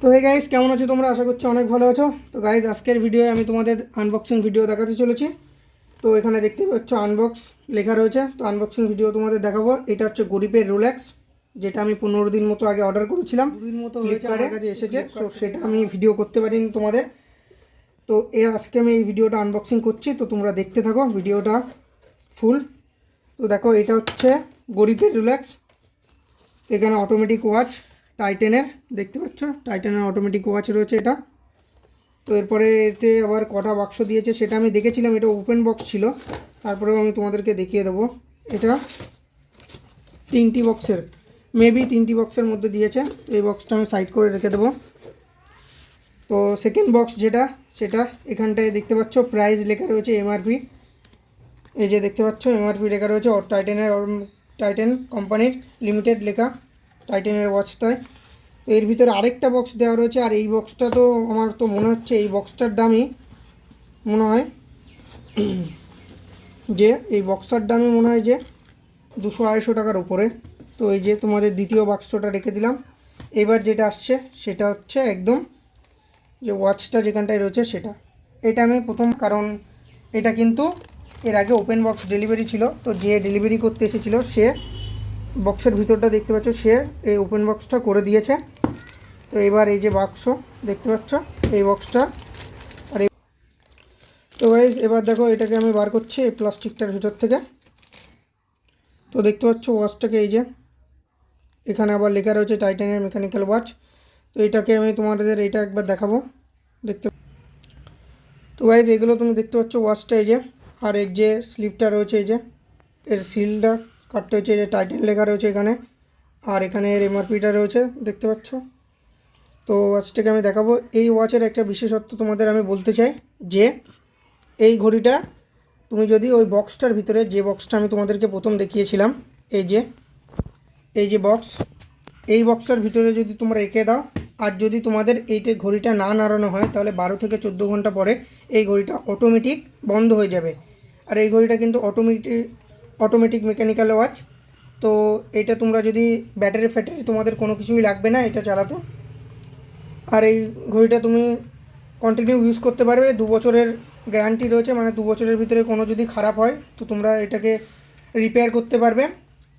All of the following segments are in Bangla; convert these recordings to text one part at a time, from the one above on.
তো হে গাইস, কেমন আছো তোমরা? আশা করছি অনেক ভালো আছো। তো গাইস, আজকের ভিডিওয়ে আমি তোমাদের আনবক্সিং ভিডিও দেখাতে চলেছি। তো এখানে দেখতে পাচ্ছ আনবক্স লেখা রয়েছে। তো আনবক্সিং ভিডিও তোমাদের দেখাবো। এটা হচ্ছে গরিবের রোলেক্স, যেটা আমি 15 দিন মতো আগে অর্ডার করেছিলাম। 2 দিন মতো ফ্লিপকার্টে কাছে এসেছে। তো সেটা আমি ভিডিও করতে পারিনি তোমাদের। তো আজকে আমি এই ভিডিওটা আনবক্সিং করছি, তো তোমরা দেখতে থাকো ভিডিওটা ফুল। তো দেখো, এটা হচ্ছে গরিবের রোলেক্স। এখানে অটোমেটিক ওয়াচ টাইটেনের, দেখতে পাচ্ছ টাইটেনের অটোমেটিক ওয়াচ রয়েছে এটা। তো এরপরে এতে আবার কটা বাক্স দিয়েছে সেটা আমি দেখেছিলাম, এটা ওপেন বক্স ছিল, তারপরেও আমি তোমাদেরকে দেখিয়ে দেবো। এটা 3টি বক্সের, মেবি 3টি বক্সের মধ্যে দিয়েছে। তো এই বক্সটা আমি সাইড করে রেখে দেবো। তো সেকেন্ড বক্স যেটা, সেটা এখানটায় দেখতে পাচ্ছ প্রাইস লেখা রয়েছে এমআরপি। এই যে দেখতে পাচ্ছ এমআরপি লেখা রয়েছে, টাইটেন কোম্পানির লিমিটেড লেখা টাইটেনের ওয়াচটায়। তো এর ভিতরে আরেকটা বক্স দেওয়া রয়েছে, আর এই বক্সটা তো আমার তো মনে হচ্ছে এই বক্সটার দামই মনে হয় যে এই বক্সটার দামই মনে হয় যে 200-250 টাকার উপরে। তো এই যে তোমাদের দ্বিতীয় বাক্সটা রেখে দিলাম। এবার যেটা আসছে সেটা হচ্ছে একদম যে ওয়াচটা যেখানটায় রয়েছে সেটা। এটা আমি প্রথম, কারণ এটা কিন্তু এর আগে ওপেন বক্স ডেলিভারি ছিল। তো যে ডেলিভারি করতে এসেছিলো সে বক্সের ভিতরটা দেখতে পাচ্ছ, সে এই ওপেন বক্সটা করে দিয়েছে। তো এবার এই যে বাক্স দেখতে পাচ্ছ, এই বক্সটা। আর তো গাইজ, এবার দেখো এটাকে আমি বার করছি এই প্লাস্টিকটার ভিতর থেকে। তো দেখতে পাচ্ছ ওয়াচটাকে, এই যে এখানে আবার লেখা রয়েছে টাইটানের মেকানিক্যাল ওয়াচ। তো এটাকে আমি তোমাদের এইটা একবার দেখাবো, দেখতে। তো গাইজ, এগুলো তুমি দেখতে পাচ্ছ ওয়াচটা, এই যে, আর এর যে স্লিপটা রয়েছে, এই যে এর সিলটা কাটতে হচ্ছে, এই যে টাইটান লেখা রয়েছে এখানে, আর এখানে এর এমআরপিটা রয়েছে দেখতে পাচ্ছ। তো ওয়াচটাকে আমি দেখাবো। এই ওয়াচের একটা বিশেষত্ব তোমাদের আমি বলতে চাই, যে এই ঘড়িটা তুমি যদি ওই বক্সটার ভিতরে, যে বক্সটা আমি তোমাদেরকে প্রথম দেখিয়েছিলাম, এই যে বক্স, এই বক্সটার ভিতরে যদি তোমরা রেখে দাও, আর যদি তোমাদের এইটা ঘড়িটা না নাড়ানো হয়, তাহলে 12 থেকে 14 ঘন্টা পরে এই ঘড়িটা অটোমেটিক বন্ধ হয়ে যাবে। আর এই ঘড়িটা কিন্তু অটোমেটিক মেকানিক্যাল ওয়াচ। তো এটা তোমরা যদি ব্যাটারি তোমাদের কোনো কিছুই লাগবে না এটা চালাতে। আর এই ঘড়িটা তুমি কন্টিনিউ ইউজ করতে পারবে। 2 বছরের গ্যারান্টি রয়েছে, মানে 2 বছরের ভিতরে কোনো যদি খারাপ হয় তো তোমরা এটাকে রিপেয়ার করতে পারবে।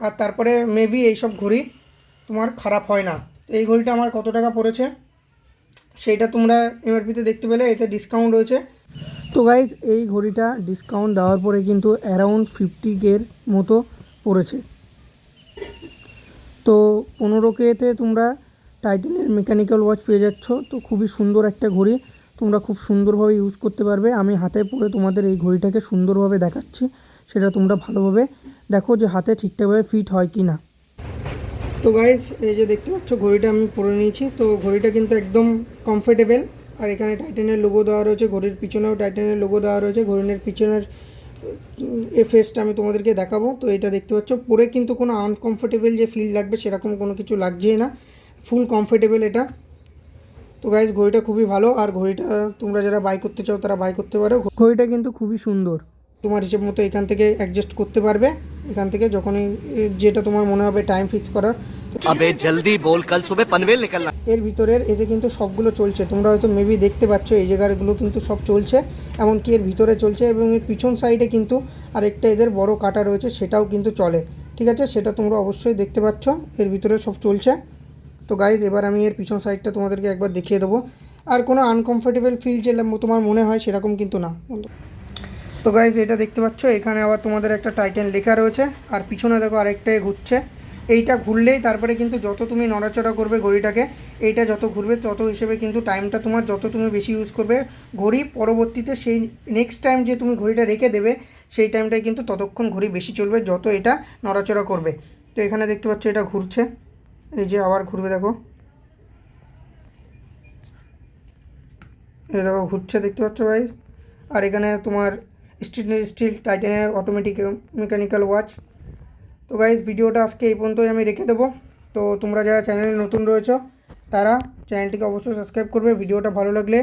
আর তারপরে মেবি এইসব ঘড়ি তোমার খারাপ হয় না। এই ঘড়িটা আমার কত টাকা পড়েছে সেইটা তোমরা এমআরপিতে দেখতে পেলে, এতে ডিসকাউন্ট রয়েছে। তো গাইজ, এই ঘড়িটা ডিসকাউন্ট দেওয়ার পরে কিন্তু অ্যারাউন্ড 50K মতো পড়েছে। তো 15Kতে তোমরা টাইটানের মেকানিক্যাল ওয়াচ পেয়ে যাচ্ছ। তো খুবই সুন্দর একটা ঘড়ি, তোমরা খুব সুন্দরভাবে ইউজ করতে পারবে। আমি হাতে পরে তোমাদের এই ঘড়িটাকে সুন্দরভাবে দেখাচ্ছি, সেটা তোমরা ভালোভাবে দেখো যে হাতে ঠিকঠাকভাবে ফিট হয় কি না। তো গাইজ, এই যে দেখতে পাচ্ছ ঘড়িটা আমি পরে নিয়েছি। তো ঘড়িটা কিন্তু একদম কমফোর্টেবল, আর এখানে টাইটানের লোগো দেওয়া রয়েছে, ঘড়ির পিছনেও টাইটানের লোগো দেওয়া রয়েছে। ঘড়ির পিছনের ফেসটা আমি তোমাদেরকে দেখাবো। তো এটা দেখতে পাচ্ছ, পরে কিন্তু কোনো আনকমফোর্টেবল যে ফিল লাগবে সেরকম কোনো কিছু লাগছেই না, ফুল কমফোর্টেবল এটা। তো গাইজ, ঘড়িটা খুবই ভালো, আর ঘড়িটা তোমরা যারা বাই করতে চাও তারা বাই করতে পারো। ঘড়িটা কিন্তু খুবই সুন্দর, তোমার হিসেব মতো এখান থেকে অ্যাডজাস্ট করতে পারবে। এখান থেকে যখনই যেটা তোমার মনে হবে টাইম ফিক্স করার। अबे जल्दी बोल, कल सुबह पनवेल निकलना। এর ভিতরের এতে কিন্তু সবগুলো চলছে, তোমরা হয়তো মেবি দেখতে পাচ্ছ এই জায়গাগুলো কিন্তু সব চলছে, এমনকি এর ভিতরে চলছে। এবং এর পিছন সাইডে কিন্তু আরেকটা এদের বড় কাটা রয়েছে, সেটাও কিন্তু চলে, ঠিক আছে? সেটা তোমরা অবশ্যই দেখতে পাচ্ছ, এর ভিতরে সব চলছে। তো গাইজ, এবার আমি এর পিছন সাইডটা তোমাদেরকে একবার দেখিয়ে দেবো। আর কোনো আনকমফোর্টেবল ফিল যে তোমার মনে হয় সেরকম কিন্তু না। তো গাইজ, এটা দেখতে পাচ্ছ, এখানে আবার তোমাদের একটা টাইটান লেখা রয়েছে, আর পিছনে দেখো আরেকটাই ঘুরছে। এইটা ঘুরলেই তারপরে কিন্তু যত তুমি নড়াচড়া করবে ঘড়িটাকে, এইটা যত ঘুরবে তত হিসেবে কিন্তু টাইমটা তোমার, যত তুমি বেশি ইউজ করবে ঘড়ি, পরবর্তীতে সেই নেক্সট টাইম যে তুমি ঘড়িটা রেখে দেবে সেই টাইমটাই কিন্তু ততক্ষণ ঘড়ি বেশি চলবে, যত এটা নড়াচড়া করবে। তো এখানে দেখতে পাচ্ছ এটা ঘুরছে, এই যে আবার ঘুরবে, দেখো এই দেখো ঘুরছে, দেখতে পাচ্ছ গাইজ। আর এখানে তোমার স্টেনলেস স্টিল টাইটানের অটোমেটিক মেকানিক্যাল ওয়াচ। তো গাইজ, ভিডিওটা আজকে এই পর্যন্তই আমি রেখে দেবো। তো তোমরা যারা চ্যানেলে নতুন রয়েছো তারা চ্যানেলটিকে অবশ্যই সাবস্ক্রাইব করবে, ভিডিওটা ভালো লাগলে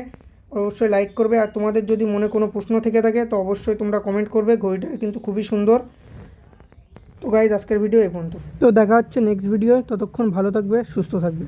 অবশ্যই লাইক করবে। আর তোমাদের যদি মনে কোনো প্রশ্ন থেকে থাকে তো অবশ্যই তোমরা কমেন্ট করবে। ঘড়িটা কিন্তু খুবই সুন্দর। তো গাইজ, আজকের ভিডিও এই পর্যন্ত। তো দেখা হচ্ছে নেক্সট ভিডিও, ততক্ষণ ভালো থাকবে, সুস্থ থাকবে।